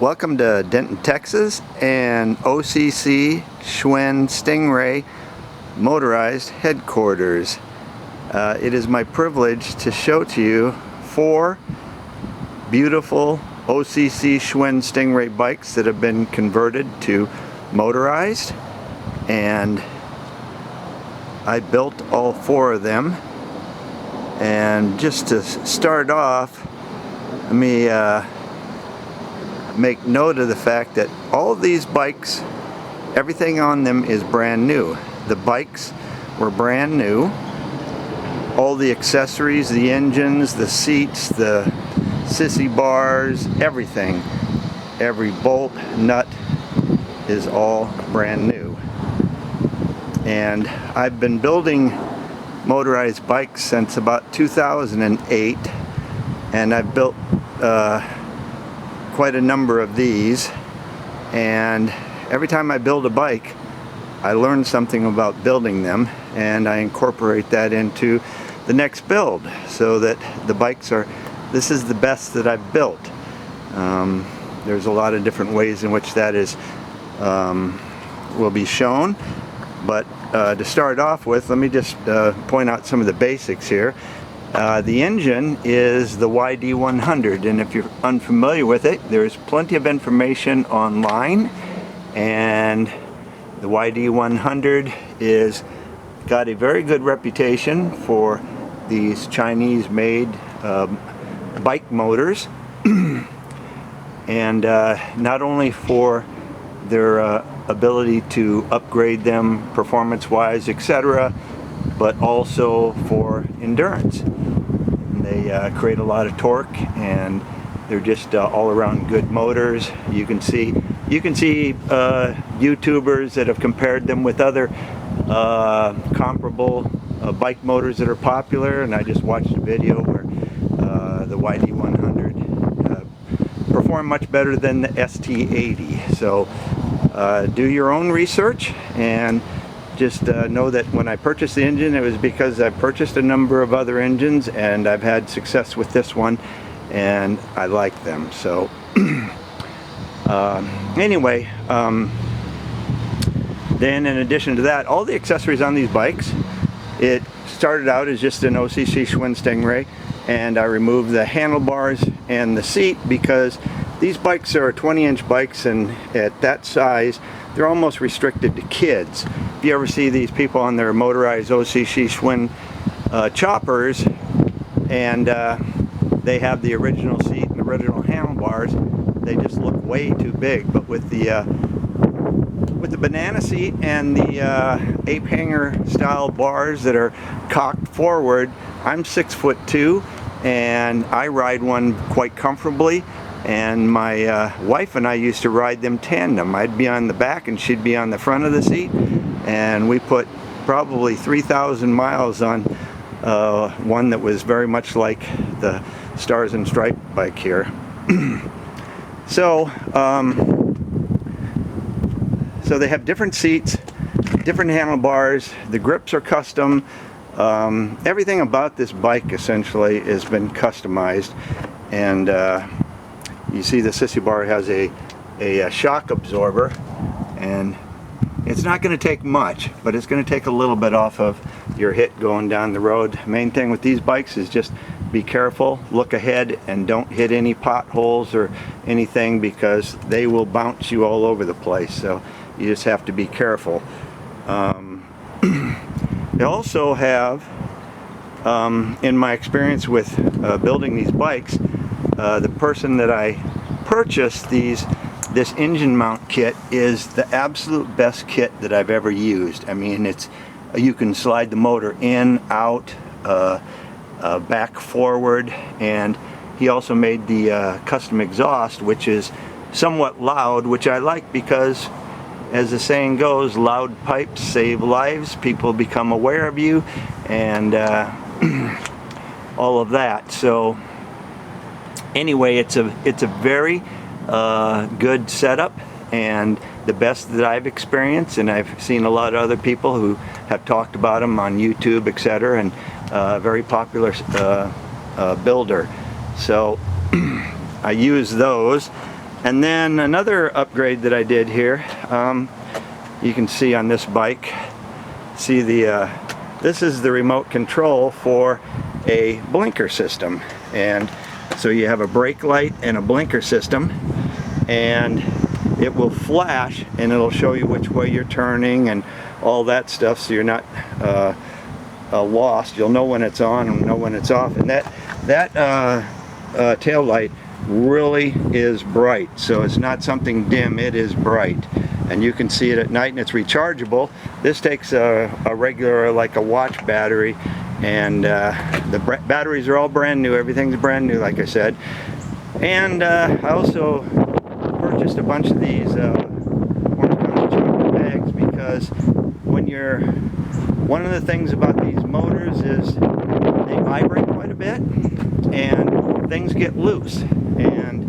Welcome to Denton, Texas and OCC Schwinn Stingray Motorized headquarters. It is my privilege to show to you 4 beautiful OCC Schwinn Stingray bikes that have been converted to motorized, and I built all 4 of them. And just to start off, let me make note of the fact that all of these bikes, everything on them is brand new. The bikes were brand new. All the accessories, the engines, the seats, the sissy bars, everything, every bolt, nut is all brand new. And I've been building motorized bikes since about 2008, and I've built quite a number of these, and every time I build a bike I learn something about building them, and I incorporate that into the next build so that the bikes are, this is the best that I've built. There's a lot of different ways in which that is will be shown, but to start off with, let me just point out some of the basics here. The engine is the YD100, and if you're unfamiliar with it, there's plenty of information online, and the YD100 is got a very good reputation for these Chinese-made bike motors, and not only for their ability to upgrade them performance-wise, etc., but also for endurance. They create a lot of torque, and they're just all-around good motors. You can see YouTubers that have compared them with other comparable bike motors that are popular, and I just watched a video where the YD100 performed much better than the ST80. So do your own research, and just know that when I purchased the engine, it was because I purchased a number of other engines, and I've had success with this one, and I like them. So anyway, then in addition to that, all the accessories on these bikes, it started out as just an OCC Schwinn Stingray, and I removed the handlebars and the seat because these bikes are 20-inch bikes, and at that size they're almost restricted to kids. If you ever see these people on their motorized OCC Schwinn choppers, and they have the original seat and the original handlebars, they just look way too big. But with the banana seat and the ape hanger style bars that are cocked forward, I'm 6'2", and I ride one quite comfortably. And my wife and I used to ride them tandem. I'd be on the back and she'd be on the front of the seat, and we put probably 3,000 miles on one that was very much like the Stars and Stripes bike here. So they have different seats, different handlebars, the grips are custom. Everything about this bike essentially has been customized, and you see the sissy bar has a shock absorber, and it's not going to take much, but it's going to take a little bit off of your hit going down the road. Main thing with these bikes is just be careful, look ahead, and don't hit any potholes or anything, because they will bounce you all over the place. So you just have to be careful. They also have, in my experience with building these bikes, the person that I purchased this engine mount kit is the absolute best kit that I've ever used. I mean, you can slide the motor in, out, back, forward, and he also made the custom exhaust, which is somewhat loud, which I like because, as the saying goes, loud pipes save lives. People become aware of you, and all of that. So anyway, it's a very good setup, and the best that I've experienced, and I've seen a lot of other people who have talked about them on YouTube, etc., and very popular builder. So I use those. And then another upgrade that I did here, you can see on this bike, see this is the remote control for a blinker system. And so you have a brake light and a blinker system, and it will flash and it'll show you which way you're turning and all that stuff, so you're not lost. You'll know when it's on and know when it's off. And that tail light really is bright, so it's not something dim, it is bright, and you can see it at night, and it's rechargeable. This takes a regular, like a watch battery, and the batteries are all brand new, everything's brand new, like I said. And I also purchased a bunch of these orange county chocolate bags, because one of the things about these motors is they vibrate quite a bit and things get loose, and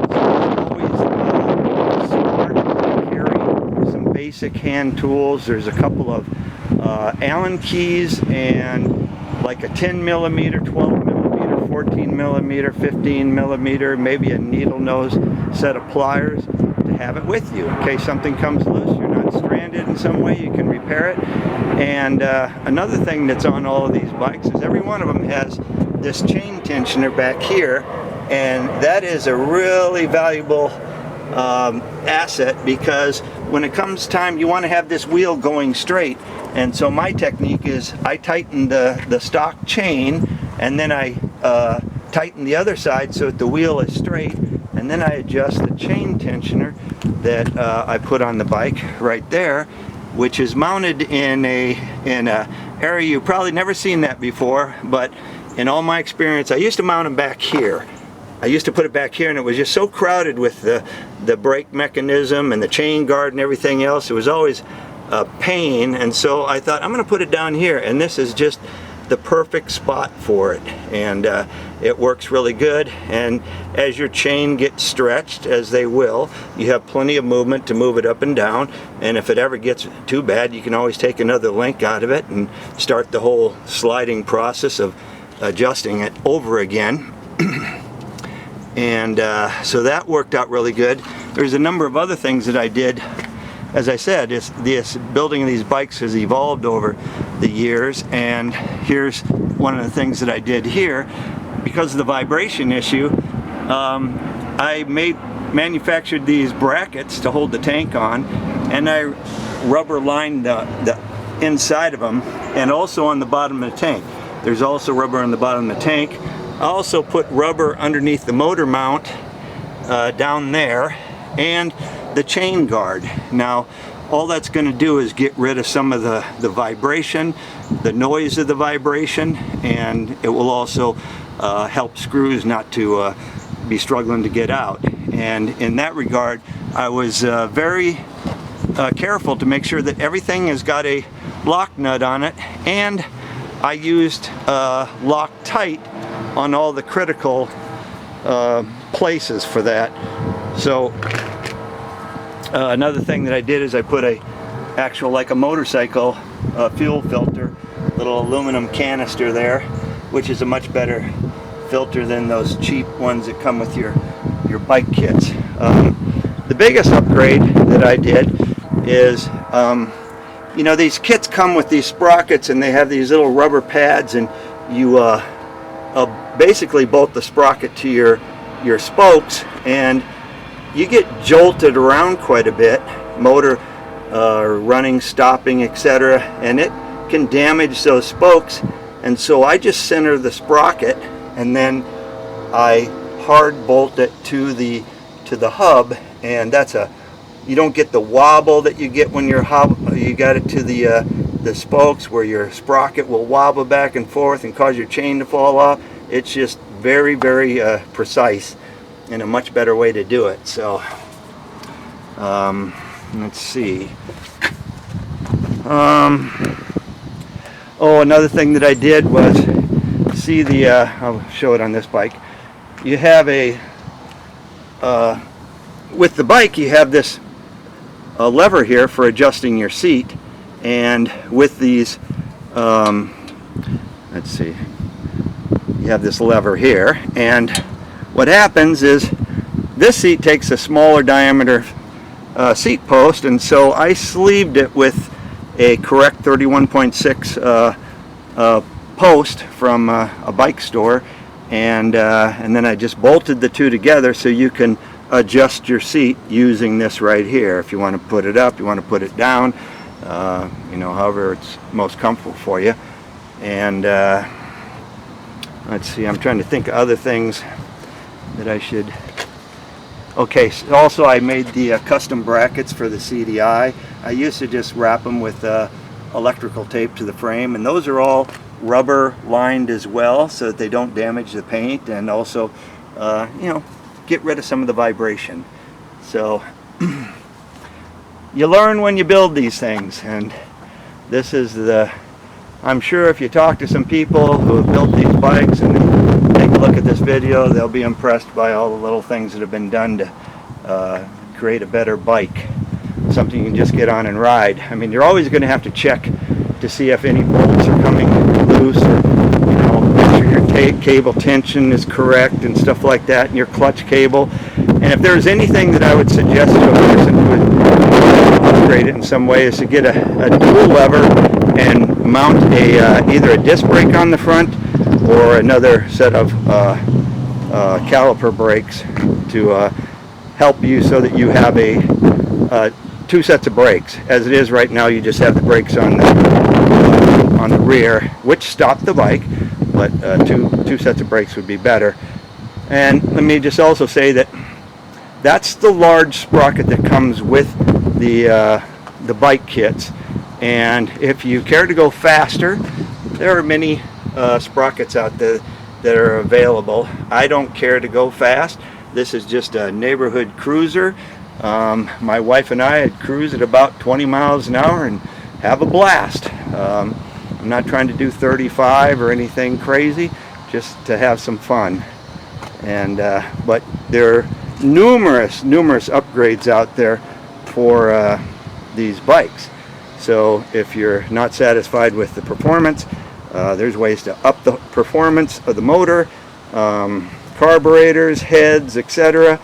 so it's always smart to carry some basic hand tools. There's a couple of Allen keys and like a 10mm, 12mm, 14mm, 15mm, maybe a needle nose set of pliers to have it with you in case something comes loose. You're not stranded in some way, you can repair it. And another thing that's on all of these bikes is every one of them has this chain tensioner back here, and that is a really valuable asset, because when it comes time you want to have this wheel going straight. And so my technique is I tighten the stock chain, and then I tighten the other side so that the wheel is straight, and then I adjust the chain tensioner that I put on the bike right there, which is mounted in a area you've probably never seen that before. But in all my experience, I used to mount them back here. I used to put it back here, and it was just so crowded with the brake mechanism and the chain guard and everything else. It was always a pain, and so I thought I'm going to put it down here, and this is just the perfect spot for it, and it works really good. And as your chain gets stretched, as they will, you have plenty of movement to move it up and down, and if it ever gets too bad, you can always take another link out of it and start the whole sliding process of adjusting it over again. And so that worked out really good. There's a number of other things that I did. As I said, this building of these bikes has evolved over the years, and here's one of the things that I did here. Because of the vibration issue, I manufactured these brackets to hold the tank on, and I rubber lined the inside of them, and also on the bottom of the tank. There's also rubber on the bottom of the tank. I also put rubber underneath the motor mount down there, and the chain guard. Now all that's going to do is get rid of some of the vibration, the noise of the vibration, and it will also help screws not to be struggling to get out. And in that regard, I was very careful to make sure that everything has got a lock nut on it, and I used Loctite on all the critical places for that. So another thing that I did is I put like a motorcycle fuel filter, little aluminum canister there, which is a much better filter than those cheap ones that come with your bike kits. The biggest upgrade that I did is, you know, these kits come with these sprockets, and they have these little rubber pads, and you basically bolt the sprocket to your spokes, and you get jolted around quite a bit, motor running, stopping, etc., and it can damage those spokes. And so I just center the sprocket, and then I hard bolt it to the hub, and you don't get the wobble that you get when you got it to the spokes, where your sprocket will wobble back and forth and cause your chain to fall off. It's just very, very precise, and a much better way to do it. So let's see. Oh, another thing that I did was see I'll show it on this bike. You have with the bike you have this lever here for adjusting your seat, and with these let's see, you have this lever here, and what happens is this seat takes a smaller diameter seat post, and so I sleeved it with a correct 31.6 post from a bike store, and then I just bolted the two together so you can adjust your seat using this right here. If you want to put it up, you want to put it down, you know, however it's most comfortable for you. And let's see, I'm trying to think of other things that I should. Okay, so also I made the custom brackets for the CDI. I used to just wrap them with electrical tape to the frame, and those are all rubber lined as well so that they don't damage the paint, and also you know, get rid of some of the vibration. So you learn when you build these things, and this is the, I'm sure if you talk to some people who have built these bikes and take a look at this video, they'll be impressed by all the little things that have been done to create a better bike, something you can just get on and ride. I mean, you're always going to have to check to see if any bolts are coming loose, or, you know, make sure your cable tension is correct and stuff like that, and your clutch cable. And if there's anything that I would suggest to a person who would upgrade it in some way, is to get a dual lever and mount either a disc brake on the front or another set of caliper brakes to help you, so that you have two sets of brakes. As it is right now, you just have the brakes on the rear, which stop the bike, but two sets of brakes would be better. And let me just also say that that's the large sprocket that comes with the bike kits. And if you care to go faster, there are many sprockets out there that are available. I don't care to go fast. This is just a neighborhood cruiser. My wife and I had cruise at about 20 miles an hour and have a blast. I'm not trying to do 35 or anything crazy, just to have some fun. And but there are numerous upgrades out there for these bikes. So if you're not satisfied with the performance, there's ways to up the performance of the motor, carburetors, heads, etc.,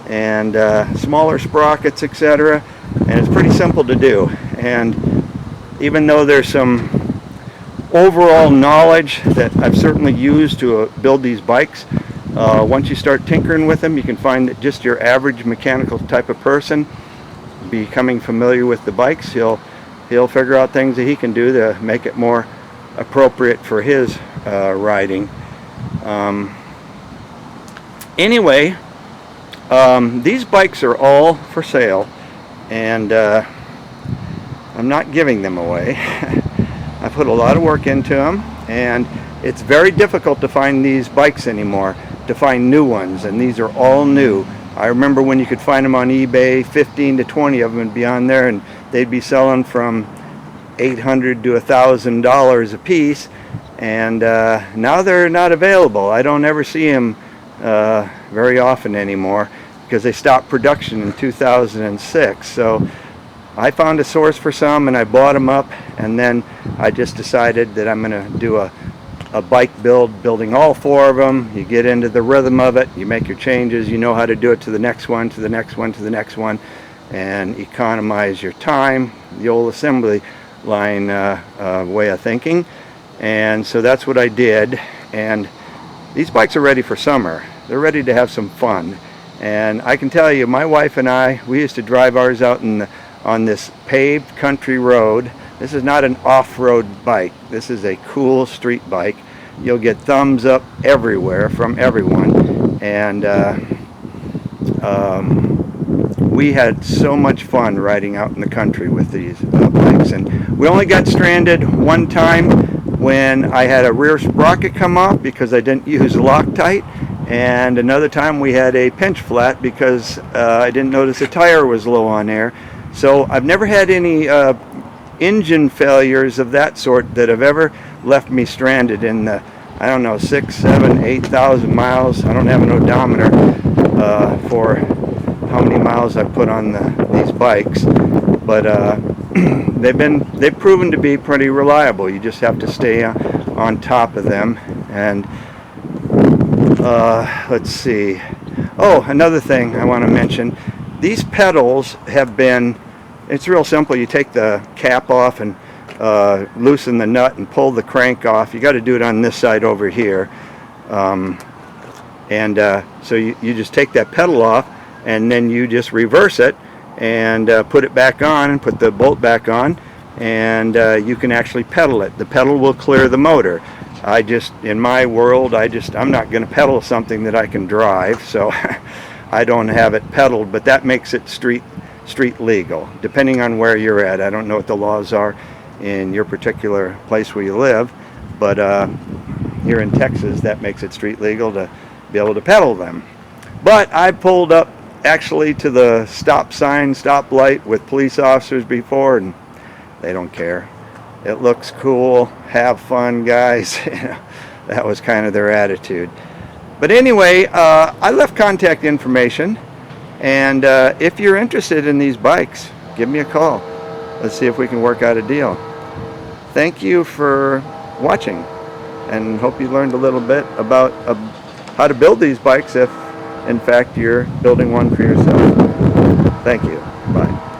and smaller sprockets, etc. And it's pretty simple to do. And even though there's some overall knowledge that I've certainly used to build these bikes, once you start tinkering with them, you can find that just your average mechanical type of person, becoming familiar with the bikes, he'll figure out things that he can do to make it more appropriate for his riding. Anyway, these bikes are all for sale, and I'm not giving them away. I put a lot of work into them, and it's very difficult to find these bikes anymore, to find new ones, and these are all new. I remember when you could find them on eBay, 15 to 20 of them would be on there, and they'd be selling from $800 to $1,000 a piece, and now they're not available. I don't ever see them very often anymore, because they stopped production in 2006. So I found a source for some, and I bought them up, and then I just decided that I'm going to do a bike building all four of them. You get into the rhythm of it, you make your changes, you know how to do it to the next one, to the next one, to the next one, and economize your time, the old assembly line way of thinking. And so that's what I did, and these bikes are ready for summer. They're ready to have some fun. And I can tell you, my wife and I, we used to drive ours out on this paved country road. This is not an off-road bike. This is a cool street bike. You'll get thumbs up everywhere from everyone. And we had so much fun riding out in the country with these bikes. And we only got stranded one time when I had a rear sprocket come off because I didn't use Loctite. And another time we had a pinch flat because I didn't notice the tire was low on air. So I've never had any engine failures of that sort that have ever left me stranded in the, I don't know, 6, 7, 8,000 miles. I don't have an odometer for how many miles I put on these bikes, but they've proven to be pretty reliable. You just have to stay on top of them. And let's see. Oh, another thing I want to mention. These pedals have been, it's real simple. You take the cap off and loosen the nut and pull the crank off. You got to do it on this side over here. So you just take that pedal off and then you just reverse it and put it back on and put the bolt back on, and you can actually pedal it. The pedal will clear the motor. In my world, I'm not going to pedal something that I can drive, so I don't have it pedaled, but that makes it street legal, depending on where you're at. I don't know what the laws are in your particular place where you live, but here in Texas, that makes it street legal to be able to pedal them. But I pulled up actually to the stop light with police officers before, and they don't care. It looks cool, have fun, guys. That was kind of their attitude. But anyway, I left contact information, and if you're interested in these bikes, give me a call. Let's see if we can work out a deal. Thank you for watching, and hope you learned a little bit about how to build these bikes if in fact you're building one for yourself. Thank you. Bye.